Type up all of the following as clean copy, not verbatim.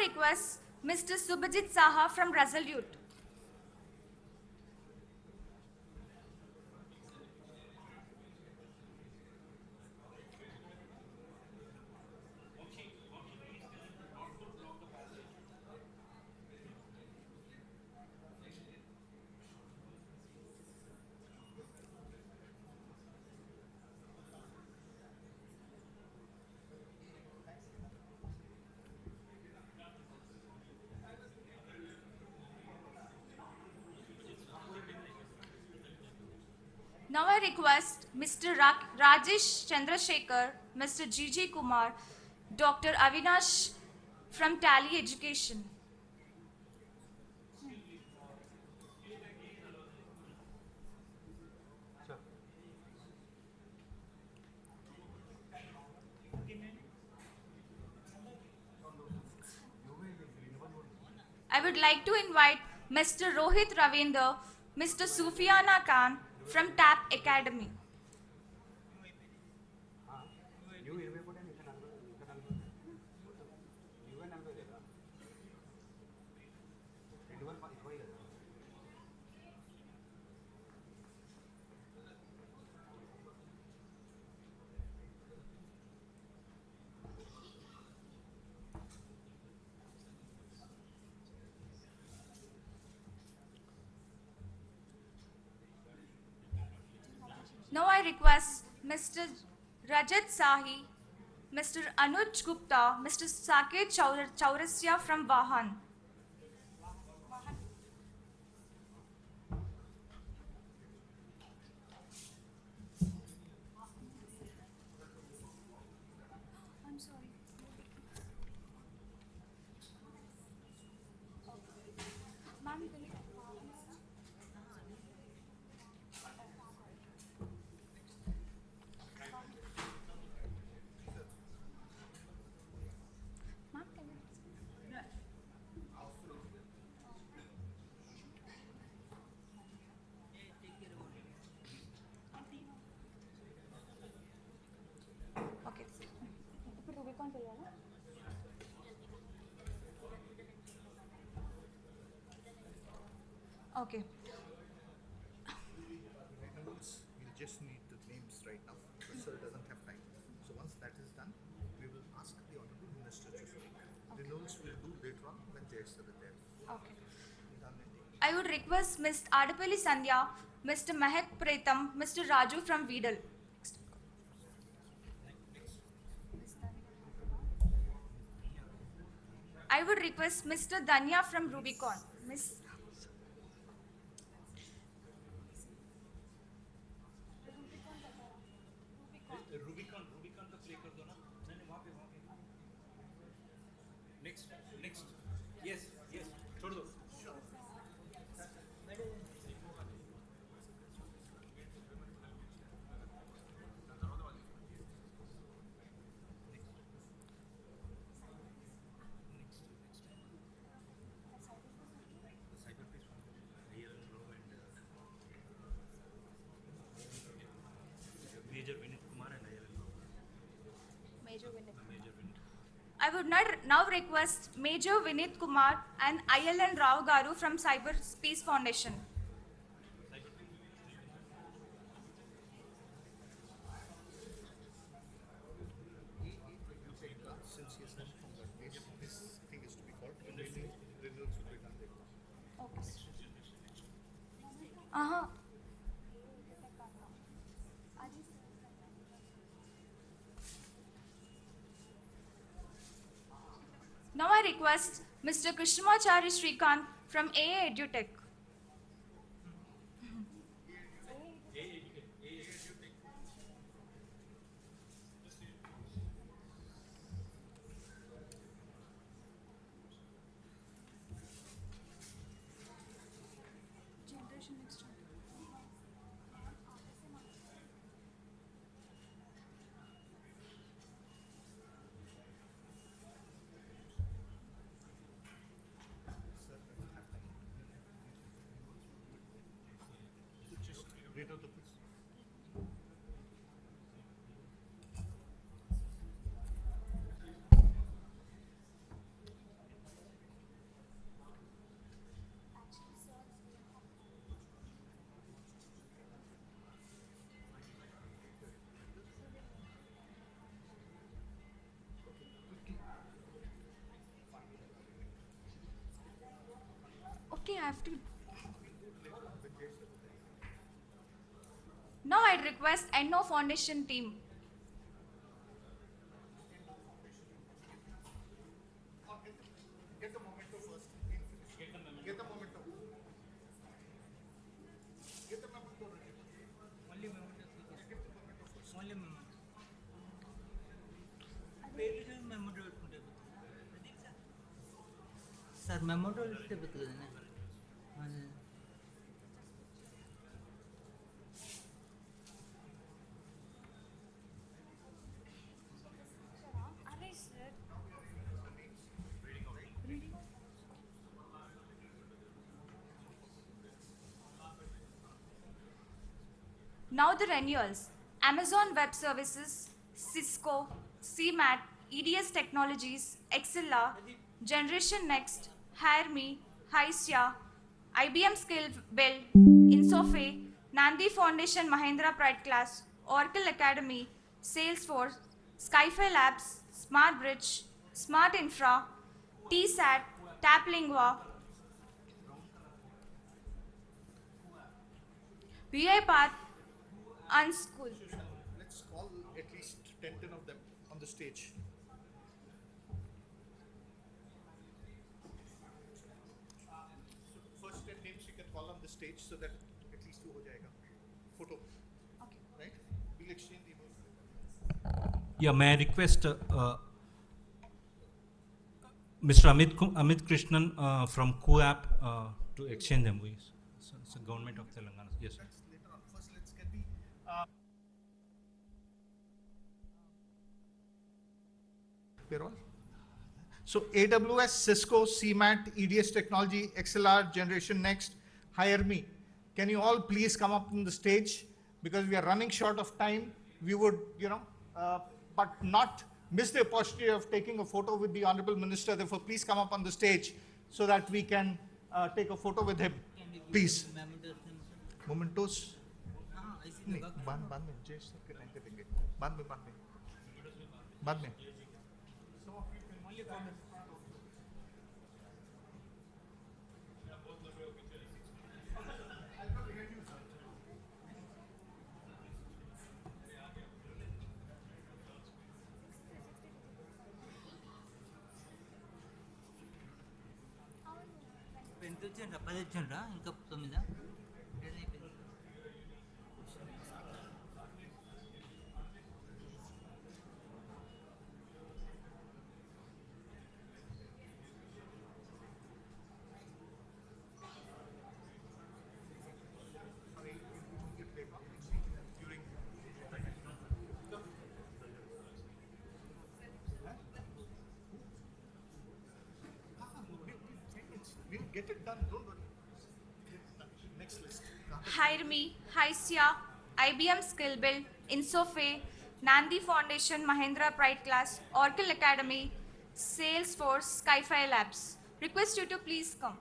I request Mr. Subhajit Saha from Resolute. Now I request Mr. Rajesh Chandrasekhar, Mr. G.G. Kumar, Dr. Avinash from Tally Education. I would like to invite Mr. Rohit Ravindra, Mr. Sufiana Khan from TAP Academy. Now I request Mr. Rajat Sahi, Mr. Anuj Gupta, Mr. Saket Chaurasya from Vahan. I'm sorry. Ma'am, okay. ఇప్పుడు రూబికాన్ చేయాలా? Okay. We'll just need the names right now. The sir doesn't have time. So once that is done, we will ask the Honorable Minister to speak. The notes will do later on when Jay sir is there. Okay. I would request Ms. Adapalli Sandhya, Mr. Mahek Pretam, Mr. Raju from Weedle. I would request Mr. Danya from Rubicon. Miss. Rubicon का play कर दो ना नहीं वहाँ पे next yes छोड़ दो Major Vinit Kumar and Major Vinit. I would now request Major Vinit Kumar and ILN Rao Garu from Cyberspace Foundation. Since he is not from that page, this thing is to be called. And then renewals will be done later. Okay. Uh-huh. Now I request Mr. Krishnamachari Srikant from AA EduTech. Read out the please. have to. Now I'd request NO Foundation team. Get the memento first. Get the memento. Get the memento ready. Only memento. Only memento. పేరు memento పెట్టుకుంటే sir memento ఇస్తే పెట్టుకుంది Now the renewals. Amazon Web Services, Cisco, CMAT, EDS Technologies, Excella, Generation Next, HireMe, Hysia, IBM Skill Build, Insofe, Nandi Foundation Mahindra Pride Class, Oracle Academy, Salesforce, Skyfi Labs, SmartBridge, Smart Infra, TSAT, TapLingua, UiPath, Unschool. Let's call at least 10 of them on the stage. So first 10 names you can call on the stage so that at least two ho jayega. Photo. Okay. Right? We'll exchange emails. Yeah, may I request Mr. Amit Krishnan from KUAP to exchange them, please. So it's the government of Telangana. Yes, sir. That's later on. First, let's get the. We're all. So AWS, Cisco, CMAT, EDS Technology, XLR, Generation Next, HireMe. Can you all please come up on the stage? Because we are running short of time. We would, but not miss the opportunity of taking a photo with the Honorable Minister. Therefore, please come up on the stage so that we can take a photo with him. Please. Mementos. नहीं, बाद में जय sir के time पे देंगे बाद में ఎంత వచ్చారా 10 వచ్చారా ఇంకా 9 We'll get it done, don't worry. Next list. HireMe, Hysia, IBM Skill Build, Insofe, Nandi Foundation Mahindra Pride Class, Oracle Academy, Salesforce, Skyfi Labs. Request you to please come.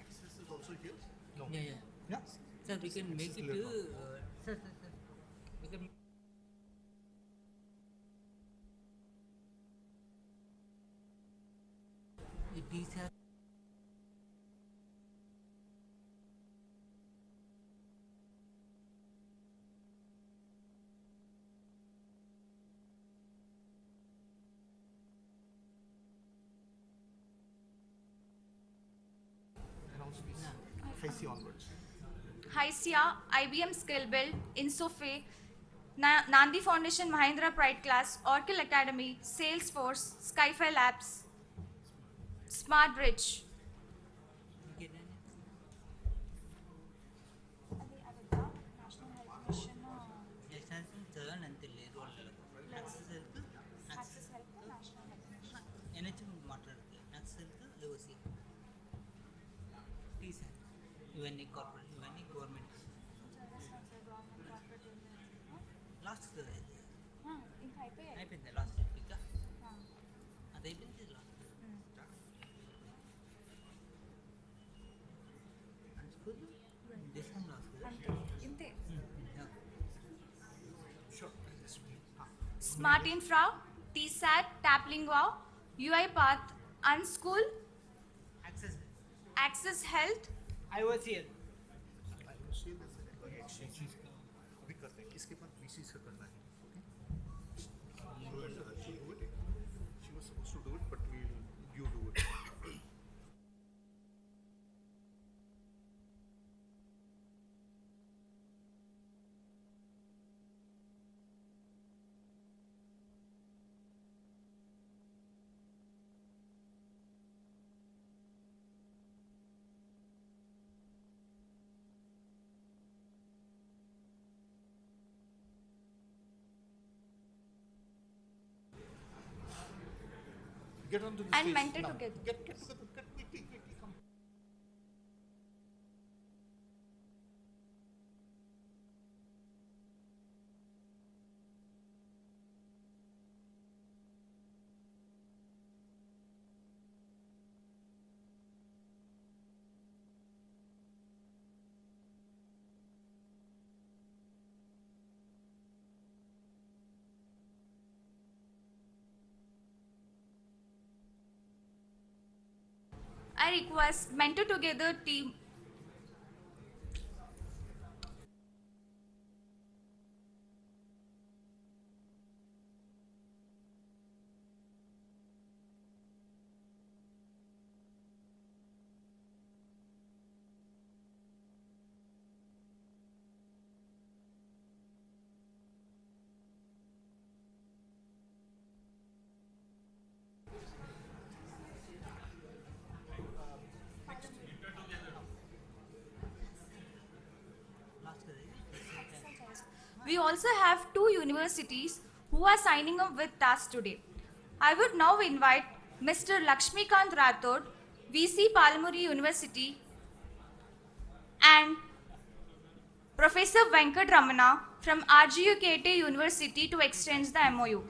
Access is also here? No. Yeah. Yeah? Sir, we can make it sir. We can these are Announce these. Facey onwards. Hysia, IBM Skill Build, Insofe, Nandi Foundation Mahindra Pride Class, Oracle Academy, Salesforce, Skyfi Labs, SmartBridge. చదవనంతే లేదు వాళ్ళు access health NHM మాట్లాడుతుంది access health OC TC ఇవన్నీ corporate ఇవన్నీ government last అయిపోయింది last ఇంకా అది అయిపోయింది last discount last ఇంతే. Sure. Smart Infra, TSAT, Taplingwa, UiPath, Unschool, Access Health, IOCL. अभी करते हैं इसके बाद VC से करना है she was supposed to do it but you do it get onto the and stage Mentor now. Together. Get together, get quickly, come. I request Mentor Together team. We also have 2 universities who are signing up with us today. I would now invite Mr. Lakshmikant Rathod, VC Palamuri University, and Professor Venkat Ramana from RGU KT University to exchange the MoU.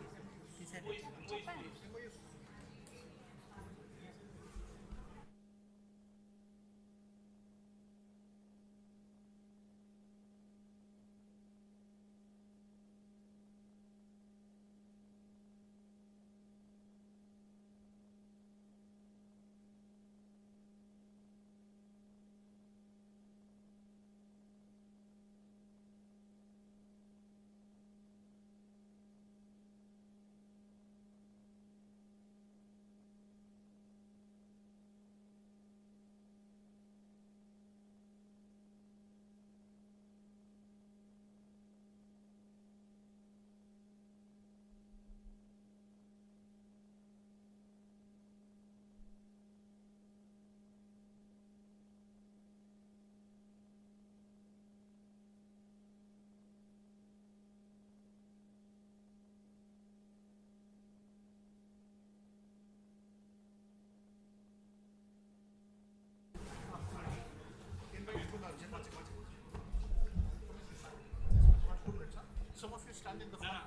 Some of you stand in the front.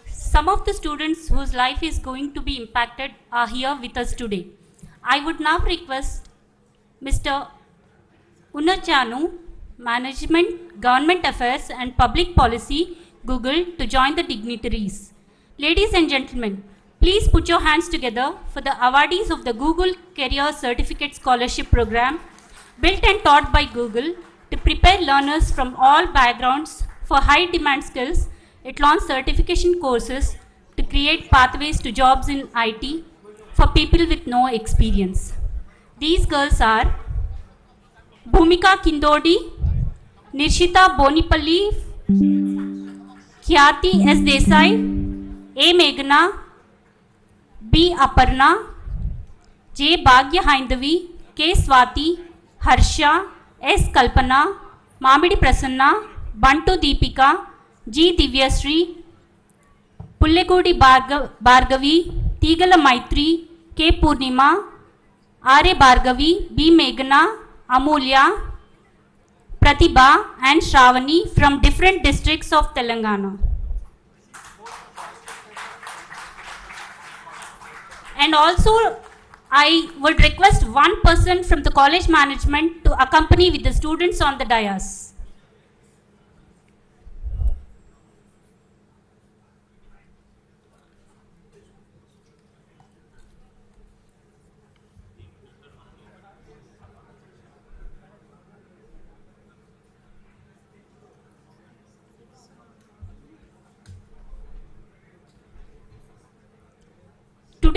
Some of the students whose life is going to be impacted are here with us today. I would now request Mr. Unachanu, Management, Government Affairs and Public Policy, Google, to join the dignitaries. Ladies and gentlemen, please put your hands together for the awardees of the Google Career Certificate Scholarship Program, built and taught by Google to prepare learners from all backgrounds for high demand skills. It launched certification courses to create pathways to jobs in IT for people with no experience. These girls are Bhumika Kindodi, Nishita Bonipalli, Khyati S. Desai, A. Meghna, B. Aparna, J. Bhagya Haindavi, K. Swati, Harsha, S. Kalpana, Mamidi Prasanna, Bantu Deepika, G. Divyasri, Pullegudi Bhargavi, Tigala Maitri, K. Purnima, R. A. Bhargavi, B. Meghna, Amulya, Pratibha and Shravani from different districts of Telangana. And also, I would request one person from the college management to accompany with the students on the dais.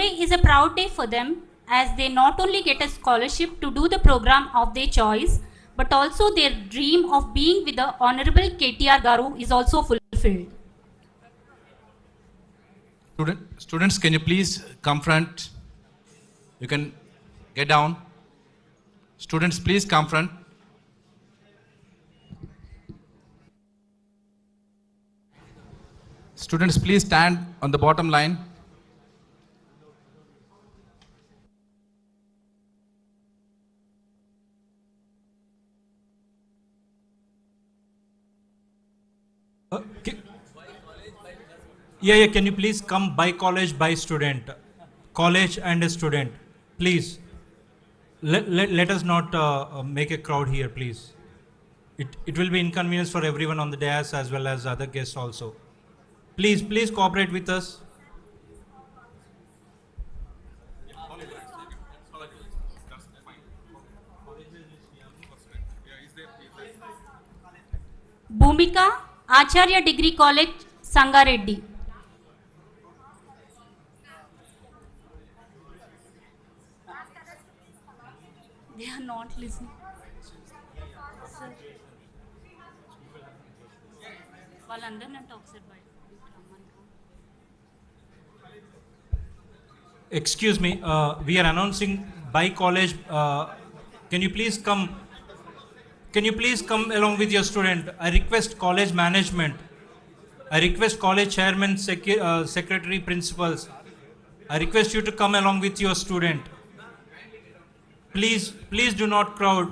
Today is a proud day for them as they not only get a scholarship to do the program of their choice, but also their dream of being with the Honorable KTR Garu is also fulfilled. Students, can you please come front? You can get down. Students, please come front. Students, please stand on the bottom line. Yeah, can you please come by college, by student? College and a student. Please. Let us not make a crowd here, please. It will be inconvenience for everyone on the dais as well as other guests also. Please cooperate with us. Bhumika, Acharya Degree College, Sangareddy. They are not listening. వాళ్ళందరినీ అంటే ఒకసారి బయట Excuse me, we are announcing by college. Can you please come? Can you please come along with your student? I request college management. I request college chairman, secretary, principals. I request you to come along with your student. Please do not crowd.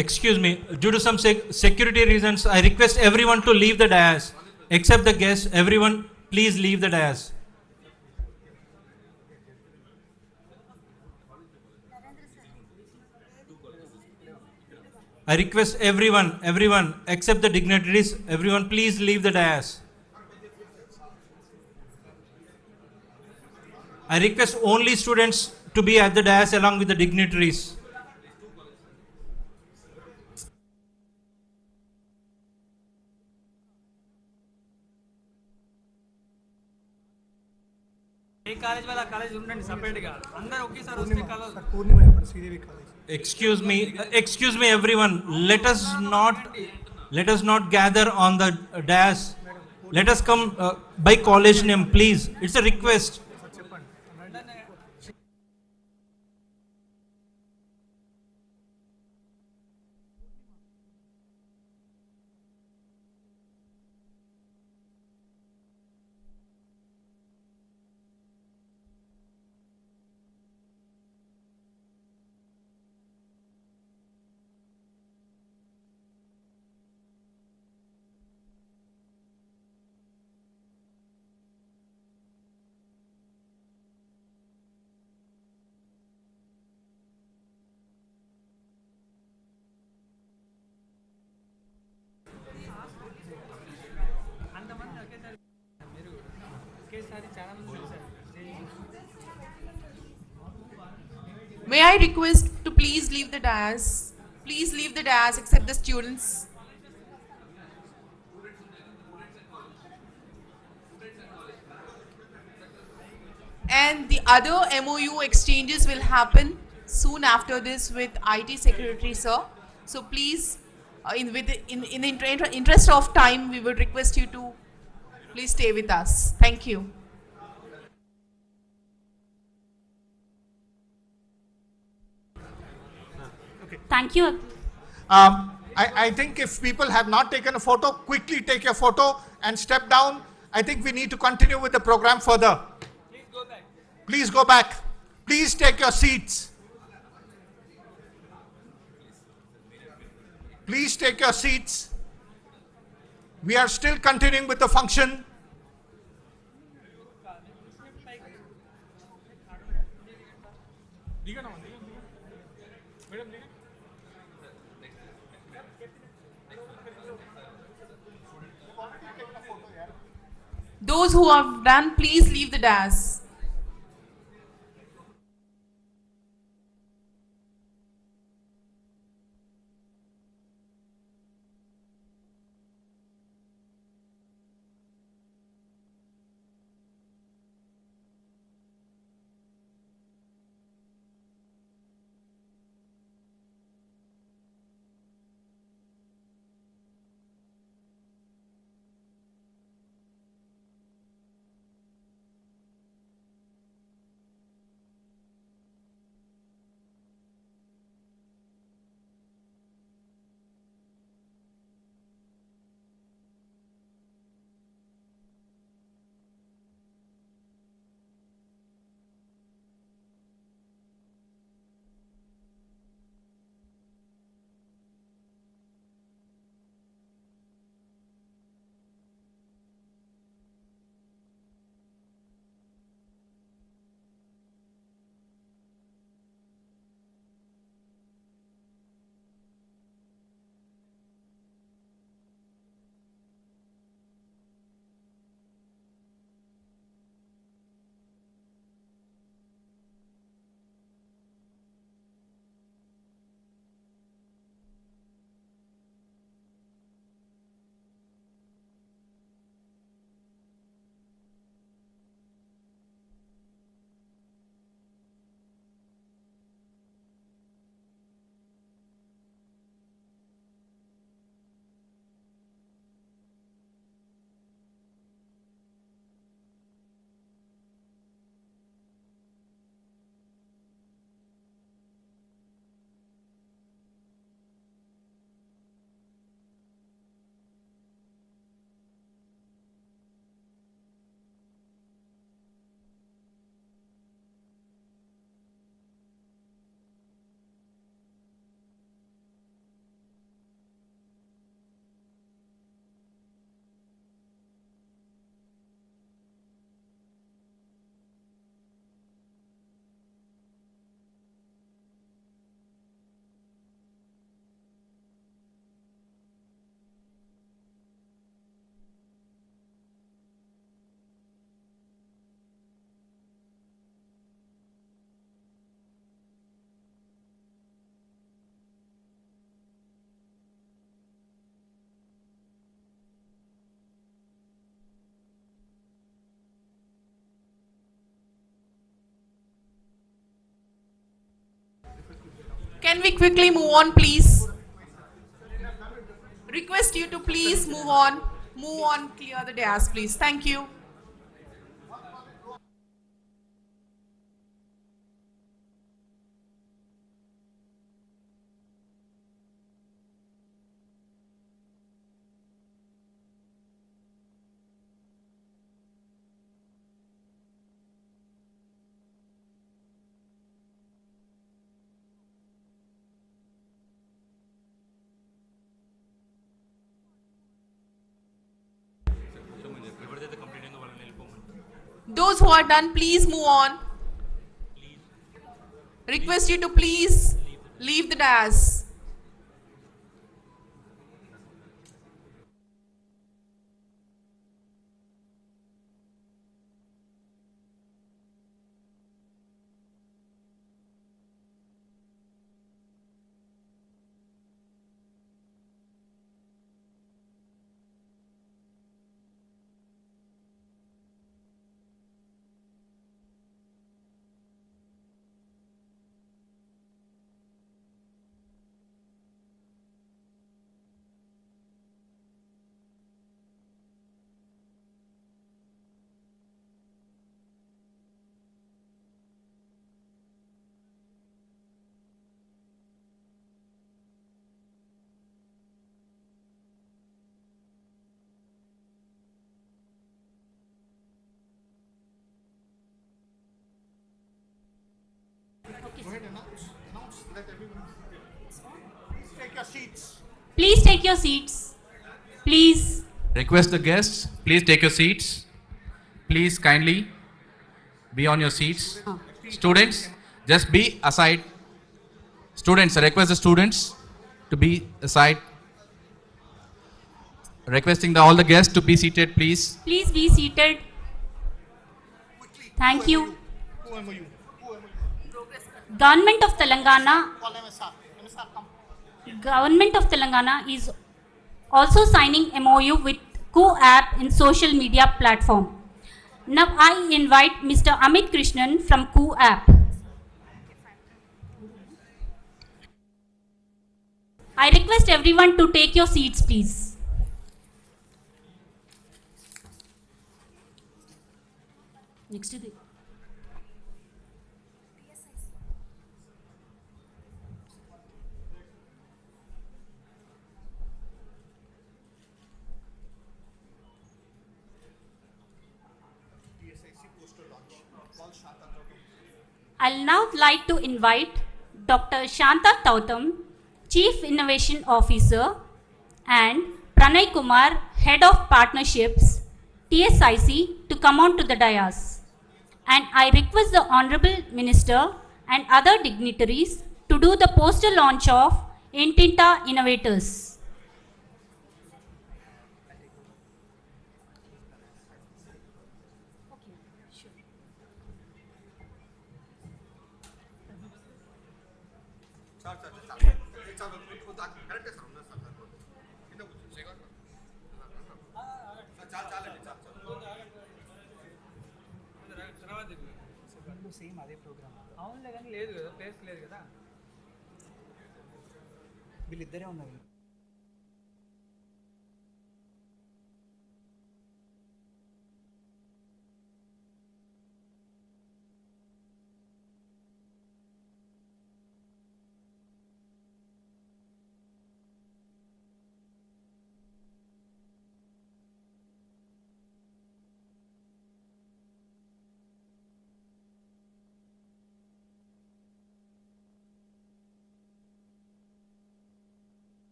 Excuse me, due to some security reasons, I request everyone to leave the dais. Except the guests, everyone, please leave the dais. I request everyone, except the dignitaries, everyone, please leave the dais. I request only students to be at the dais along with the dignitaries. Excuse me, everyone. Let us not gather on the dais. Let us come by college name, please. It's a request. May I request to please leave the dais? Please leave the dais except the students. And the other MoU exchanges will happen soon after this with IT Secretary, sir. So please, in the interest of time, we would request you to please stay with us. Thank you. Thank you. I think if people have not taken a photo, quickly take your photo and step down. I think we need to continue with the program further. Please go back. Please go back. Please take your seats. Please take your seats. We are still continuing with the function. Those who have done, please leave the dais. Can we quickly move on, please? Request you to please move on. Move on, clear the dais, please. Thank you. Those who are done, please move on. Request you to please leave the dais. Let everyone take your seats. Please take your seats. Please. Request the guests, please take your seats. Please kindly be on your seats. Students, Just be aside. Students, I request the students to be aside. Requesting all the guests to be seated, please. Please be seated. Thank you. Who MOU? Government of Telangana. Call MSR. MSR, come. Government of Telangana is also signing MoU with KTR in social media platform. Now I invite Mr. Amit Krishnan from KTR. I request everyone to take your seats, please. Next to the I'll now like to invite Dr. Shanta Tautam, Chief Innovation Officer, and Pranay Kumar, Head of Partnerships, TSIC, to come on to the dais. And I request the Honorable Minister and other dignitaries to do the poster launch of Intinta Innovators. Same అదే programme అవునులే కానీ లేదు కదా place లేదు కదా వీళ్ళిద్దరే ఉన్నారు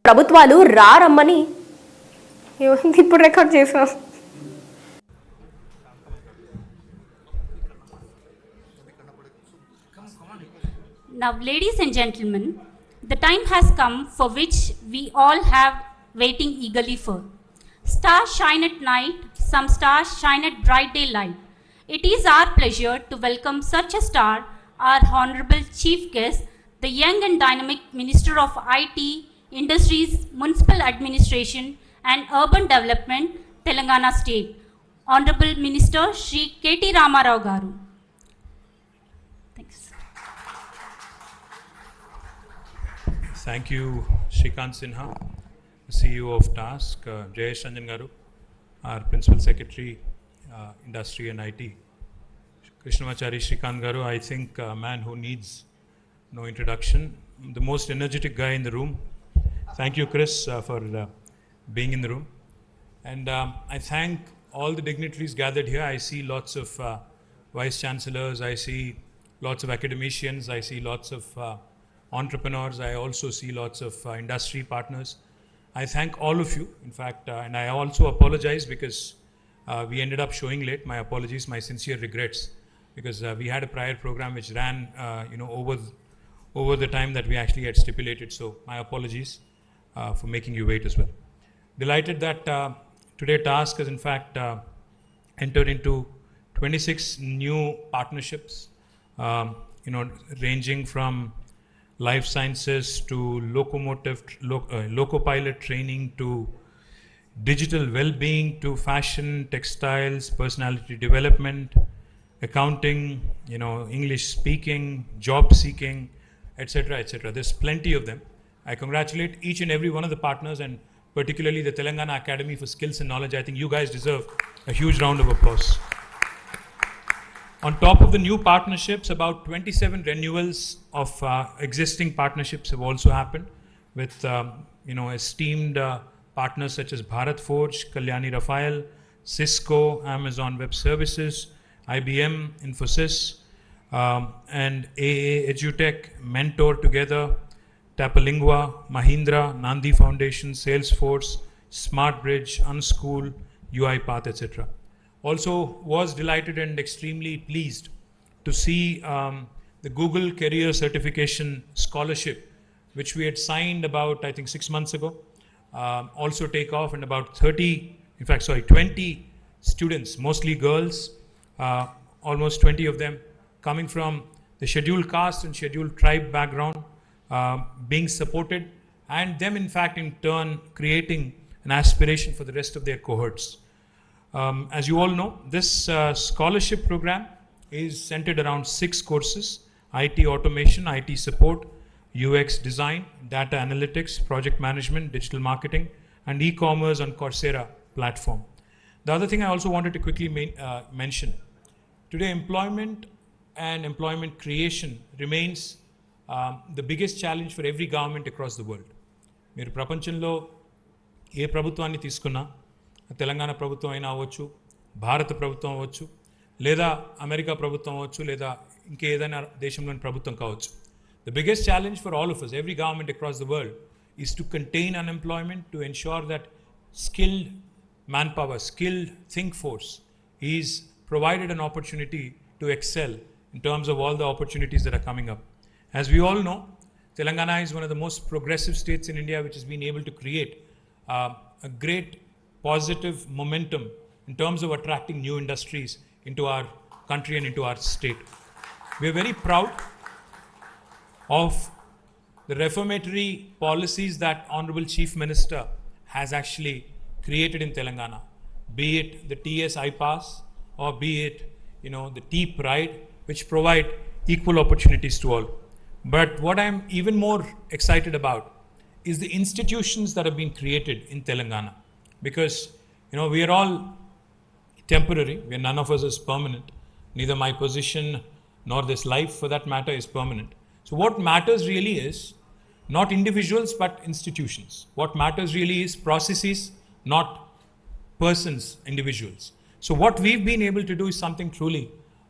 ప్రభుత్వాలు రమ్మని ఇప్పుడు రికార్డ్ చేసాం. Now, ladies and gentlemen, the time has come for which we all have waiting eagerly for. Stars shine at night, some stars shine at bright daylight. It is our pleasure to welcome such a star, our Honorable Chief Guest, the young and dynamic Minister of IT, Industries, Municipal Administration and Urban Development, Telangana State, Honorable Minister Shri K.T. Ramarao Garu. Thanks. Thank you, Shrikant Sinha, CEO of TASK, Jayesh Ranjan Garu, our Principal Secretary, Industry and IT. Krishnamachari Shrikant Garu, I think a man who needs no introduction, the most energetic guy in the room. Thank you, Chris, for being in the room. And I thank all the dignitaries gathered here. I see lots of vice chancellors, I see lots of academicians, I see lots of entrepreneurs, I also see lots of industry partners. I thank all of you, in fact, and I also apologize because we ended up showing late. My apologies, my sincere regrets, because we had a prior program which ran over the time that we actually had stipulated. So my apologies for making you wait as well. Delighted that today TASK has in fact entered into 26 new partnerships, ranging from life sciences to loco-pilot training to digital well-being to fashion, textiles, personality development, accounting, English speaking, job seeking, etc., etc. There's plenty of them. I congratulate each and every one of the partners, and particularly the Telangana Academy for Skills and Knowledge. I think you guys deserve a huge round of applause. On top of the new partnerships, about 27 renewals of existing partnerships have also happened with esteemed partners such as Bharat Forge, Kalyani Rafael, Cisco, Amazon Web Services, IBM, Infosys, and AA Edutech, Mentor Together, Tapalingua, Mahindra, Nandi Foundation, Salesforce, Smart Bridge, Unschool, UiPath, etc. Also was delighted and extremely pleased to see the Google Career Certification Scholarship, which we had signed about, I think, 6 months ago, also take off, and about 20 students, mostly girls, almost 20 of them, coming from the scheduled caste and scheduled tribe background, being supported, and them, in fact, in turn, creating an aspiration for the rest of their cohorts. As you all know, this scholarship program is centered around 6 courses: IT automation, IT support, UX design, data analytics, project management, digital marketing, and e-commerce on Coursera platform. The other thing I also wanted to quickly mention, today employment and employment creation remains the biggest challenge for every government across the world. మీరు ప్రపంచంలో ఏ ప్రభుత్వాన్ని తీసుకున్నా, తెలంగాణ ప్రభుత్వం అయినా అవ్వచ్చు, భారత ప్రభుత్వం అవ్వచ్చు, లేదా అమెరికా ప్రభుత్వం అవ్వచ్చు, లేదా ఇంకేదైనా దేశంలోని ప్రభుత్వం కావచ్చు. The biggest challenge for all of us, every government across the world, is to contain unemployment, to ensure that skilled manpower, skilled think force is provided an opportunity to excel in terms of all the opportunities that are coming up. As we all know, Telangana is one of the most progressive states in India, which has been able to create a great positive momentum in terms of attracting new industries into our country and into our state. We are very proud of the reformatory policies that Honorable Chief Minister has actually created in Telangana, be it the TS iPass or be it, the T-Pride, which provide equal opportunities to all. But what I'm even more excited about is the institutions that have been created in Telangana, because we are all temporary. None of us is permanent. Neither my position nor this life, for that matter, is permanent. So what matters really is not individuals but institutions. What matters really is processes, not persons, individuals. So what we've been able to do is something truly,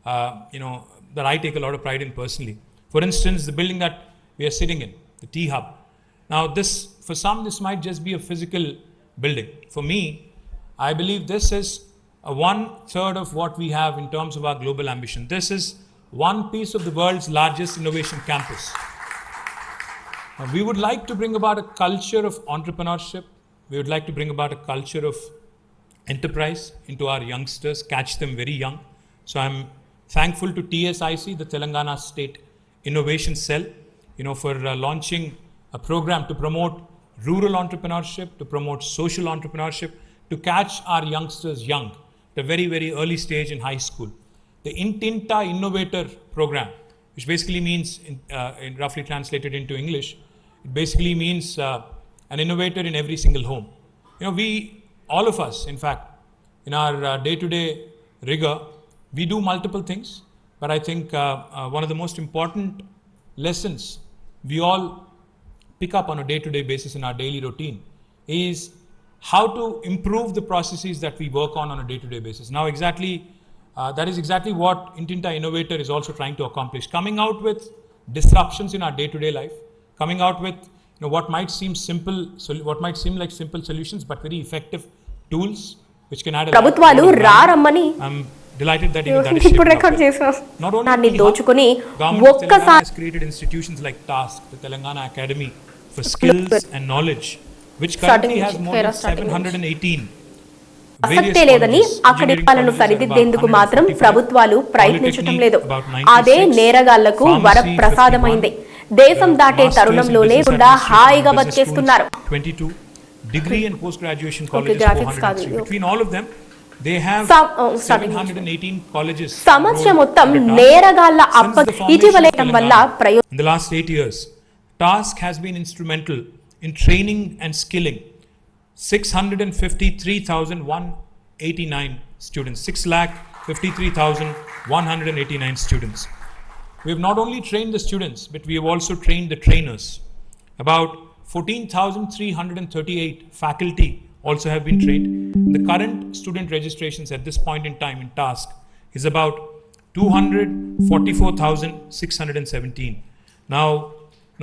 that I take a lot of pride in personally. For instance, the building that we are sitting in, the T-Hub. Now for some, this might just be a physical building. For me, I believe this is a 1/3 of what we have in terms of our global ambition. This is one piece of the world's largest innovation campus. We would like to bring about a culture of entrepreneurship. We would like to bring about a culture of enterprise into our youngsters, catch them very young. So I'm thankful to TSIC, the Telangana State Innovation Cell, for launching a program to promote rural entrepreneurship, to promote social entrepreneurship, to catch our youngsters young, at a very, very early stage in high school. The Intinta Innovator program, which basically means, roughly translated into English, it basically means an innovator in every single home. All of us, in fact, in our day-to-day rigor, we do multiple things, but I think one of the most important lessons we all pick up on a day-to-day basis in our daily routine is how to improve the processes that we work on a day-to-day basis. Now, that is exactly what Intinta Innovator is also trying to accomplish. Coming out with disruptions in our day-to-day life, coming out with what might seem like simple solutions, but very effective tools which can add a ప్రభుత్వాలు రారమ్మని I'm delighted that even that is ఇప్పుడు shaping record up well. చేసాం. Not only దాన్ని దోచుకుని Government of Telangana ఒక్కసారి has created institutions like TASK, the Telangana Academy for Skills and Knowledge, which currently has more than 718 ఆసక్తే లేదని అక్కడి వాళ్ళను సరిదిద్దేందుకు మాత్రం ప్రభుత్వాలు ప్రయత్నించటం లేదు. అదే నేరగాళ్లకు వరప్రసాదమైంది. దేశం దాటే తరుణంలోనే కూడా హాయిగా బతికేస్తున్నారు. 22 degree and post graduation colleges, 403. Between all of them, they have 718 colleges. సంవత్సరం మొత్తం నేరగాళ్ల ఇటీవలేయటం వల్ల In the last 8 years, TASK has been instrumental in training and skilling 653,189 students, 6,53,189 students. We have not only trained the students, but we have also trained the trainers. About 14,338 faculty also have been trained. The current student registrations at this point in time in TASK is about 244,617. Now,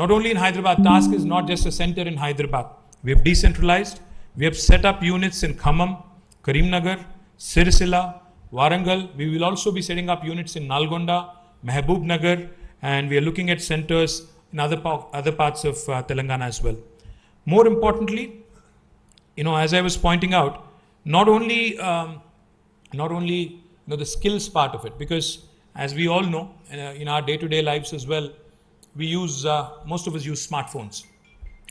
not only in Hyderabad, TASK is not just a center in Hyderabad. We have decentralized We have set up units in Khammam, Karimnagar, Sirisila, Warangal. We will also be setting up units in Nalgonda, Mehboob Nagar, and we are looking at centers in other parts of Telangana as well. More importantly, as I was pointing out, not only the skills part of it, because as we all know, in our day-to-day lives as well, we use most of us use smartphones,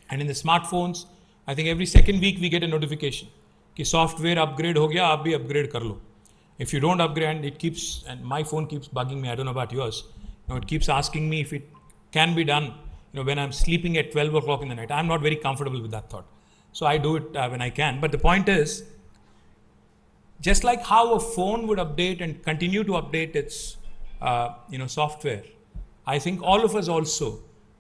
and in the smartphones, I think every second week we get a notification कि software upgrade हो गया, आप भी upgrade कर लो. If you don't upgrade, and my phone keeps bugging me, I don't know about yours, it keeps asking me if it can be done, when I'm sleeping at 12 o'clock in the night. I'm not very comfortable with that thought. So I do it when I can. But the point is, just like how a phone would update and continue to update its, software, I think all of us also,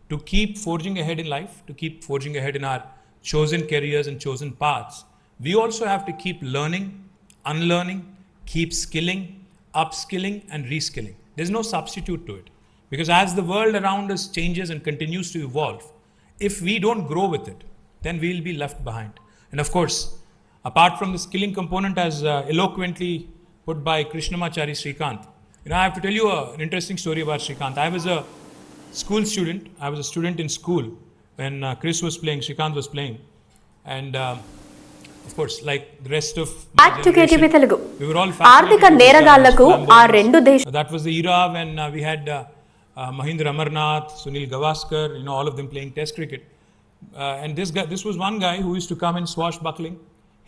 to keep forging ahead in life, to keep forging ahead in our chosen careers and chosen paths, we also have to keep learning, unlearning, keep skilling, upskilling and reskilling. There's no substitute to it. Because as the world around us changes and continues to evolve, if we don't grow with it, then we'll be left behind. And of course, apart from the skilling component, as eloquently put by Krishnamachari Srikanth, I have to tell you an interesting story about Srikanth. I was a school student. I was a student in school when Chris was playing, Srikanth was playing. And of course, like the rest of Back to KTV Telugu. we were all ఆర్థిక నేరగాళ్లకు ఆ రెండు దేశాలు That was the era when we had Mahindra Amarnath, Sunil Gavaskar, all of them playing test cricket. And this was one guy who used to come in swashbuckling,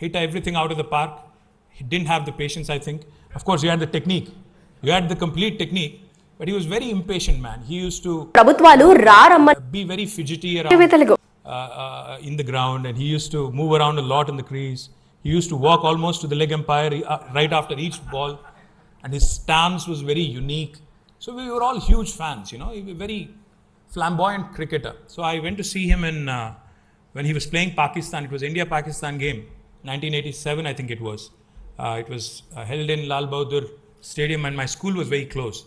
hit everything out of the park. He didn't have the patience, I think. Of course, he had the technique. You had the complete technique, but he was very impatient man. He used to ప్రభుత్వాలు రారమ్మ be very fidgety KTV around Telugu in the ground, and he used to move around a lot in the crease. He used to walk almost to the leg umpire right after each ball, and his stance was very unique. So we were all huge fans, he was a very flamboyant cricketer. So I went to see him when he was playing Pakistan. It was India-Pakistan game, 1987 I think it was. It was held in Lal Bahadur Stadium, and my school was very close.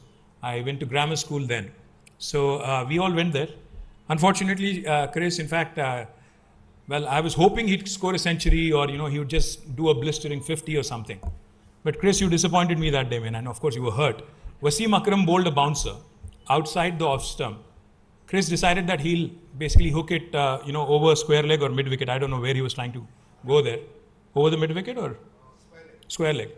I went to grammar school then. So we all went there. Unfortunately, Chris, in fact, I was hoping he'd score a century, or he would just do a blistering 50 or something. But Chris, you disappointed me that day, man, and of course you were hurt. Wasim Akram bowled a bouncer outside the off stump. Chris decided that he'll basically hook it, over square leg or mid wicket. I don't know where he was trying to go there. Over the mid wicket or square leg.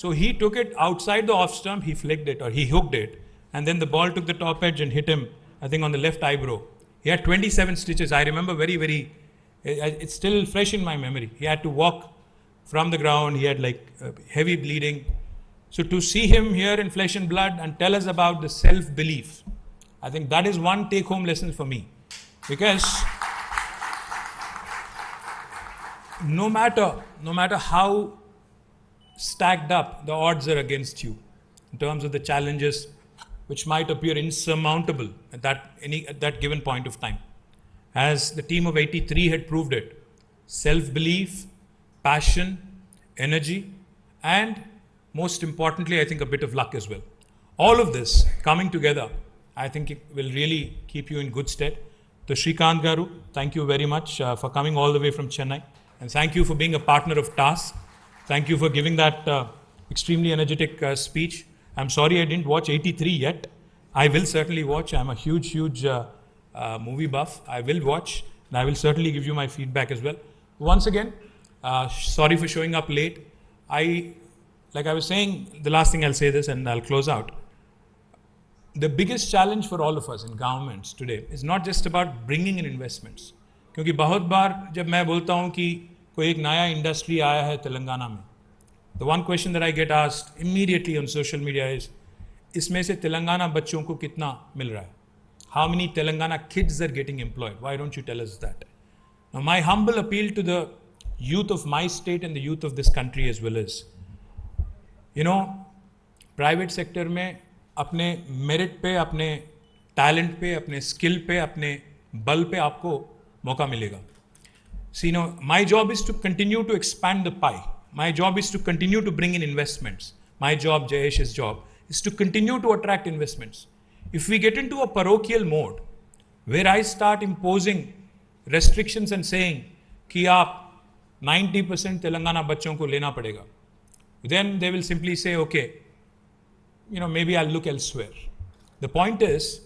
So he took it outside the off stump, he flicked it, or he hooked it, and then the ball took the top edge and hit him, I think, on the left eyebrow. He had 27 stitches. I remember very, very, it's still fresh in my memory. He had to walk from the ground. He had heavy bleeding. So to see him here in flesh and blood and tell us about the self-belief, I think that is one take-home lesson for me. Because no matter how stacked up the odds are against you in terms of the challenges which might appear insurmountable at that given point of time, as the team of 83 had proved it, self-belief, passion, energy, and most importantly, I think a bit of luck as well. All of this coming together, I think it will really keep you in good stead. So Srikanth Garu, thank you very much for coming all the way from Chennai, and thank you for being a partner of task. Thank you for giving that extremely energetic speech. I'm sorry I didn't watch 83 yet. I will certainly watch. I'm a huge movie buff. I will watch, and I will certainly give you my feedback as well. Once again, sorry for showing up late. Like I was saying, the last thing I'll say this and I'll close out. The biggest challenge for all of us in governments today is not just about bringing in investments. क्योंकि बहुत बार जब मैं बोलता हूँ कि कोई एक नया इंडस्ट्री आया है तेलंगाना में, the one question that I get asked immediately on social media is, इसमें से तेलंगाना बच्चों को कितना मिल रहा है? How many Telangana kids are getting employed? Why don't you tell us that? Now, my humble appeal to the youth of my state and the youth of this country as well is, private sector में अपने merit पे, अपने talent पे, अपने skill पे, अपने बल पे आपको मौका मिलेगा. See, my job is to continue to expand the pie. My job is to continue to bring in investments. My job, Jayesh's job, is to continue to attract investments. If we get into a parochial mode, where I start imposing restrictions and saying कि आप 90% तेलंगाना बच्चों को लेना पड़ेगा. Then they will simply say, okay, maybe I'll look elsewhere. The point is,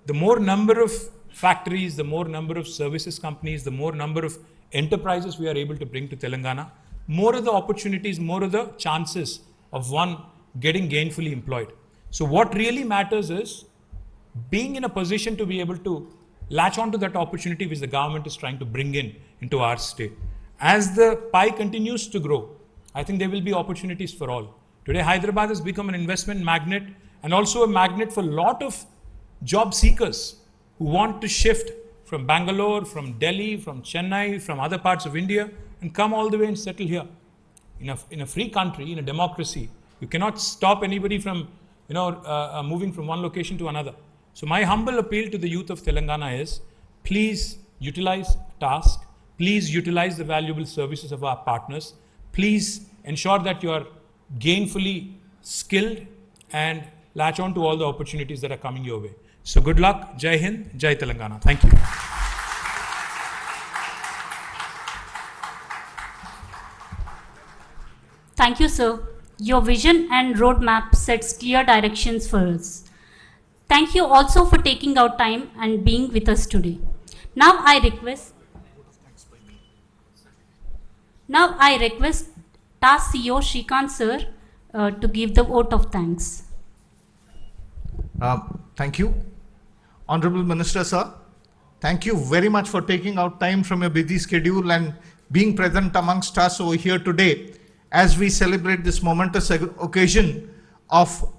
the more number of factories, the more number of services companies, the more number of enterprises we are able to bring to Telangana, more of the opportunities, more of the chances of one getting gainfully employed. So what really matters is being in a position to be able to latch onto that opportunity which the government is trying to bring into our state. As the pie continues to grow, I think there will be opportunities for all. Today, Hyderabad has become an investment magnet and also a magnet for a lot of job seekers who want to shift from Bangalore, from Delhi, from Chennai, from other parts of India and come all the way and settle here. In a free country, in a democracy, you cannot stop anybody from moving from one location to another. So my humble appeal to the youth of Telangana is, please utilize task, please utilize the valuable services of our partners, please ensure that you are gainfully skilled and latch on to all the opportunities that are coming your way. So good luck, Jai Hind, Jai Telangana. Thank you. Thank you, sir. Your vision and roadmap sets clear directions for us. Thank you also for taking out time and being with us today. Now I request TAS CEO Shrikant sir to give the vote of thanks. Thank you. Honorable Minister sir, thank you very much for taking out time from your busy schedule and being present amongst us over here today as we celebrate this momentous occasion of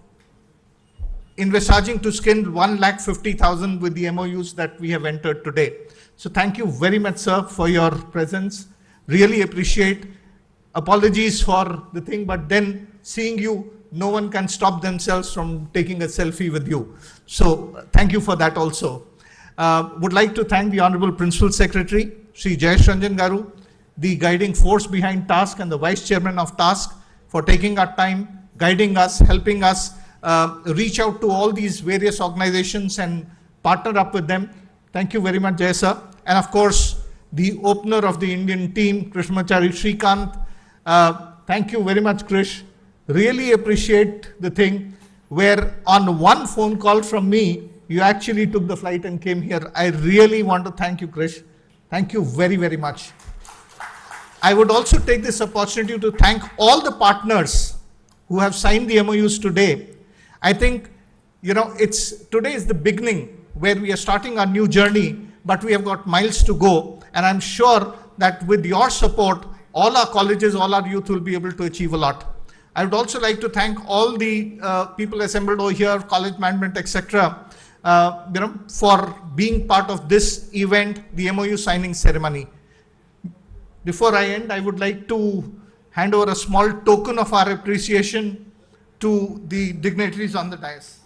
envisaging to skill 150,000 with the MOUs that we have entered today. So thank you very much, sir, for your presence. Really appreciate. Apologies for the thing, but then seeing you, no one can stop themselves from taking a selfie with you. So thank you for that also. Would like to thank the Honorable Principal Secretary, Sri Jayesh Ranjan Garu, the guiding force behind TASK and the Vice Chairman of TASK for taking our time, guiding us, helping us reach out to all these various organizations and partner up with them. Thank you very much, Jay sir. And of course, the opener of the Indian team, Krishnamachari Shrikant. Thank you very much, Krish. Really appreciate the thing where on one phone call from me, you actually took the flight and came here. I really want to thank you, Krish. Thank you very, very much. I would also take this opportunity to thank all the partners who have signed the MOUs today. I think, today is the beginning where we are starting our new journey, but we have got miles to go. And I'm sure that with your support, all our colleges, all our youth will be able to achieve a lot. I would also like to thank all the people assembled over here, college management, etc., for being part of this event, the MOU signing ceremony. Before I end, I would like to hand over a small token of our appreciation to the dignitaries on the dais.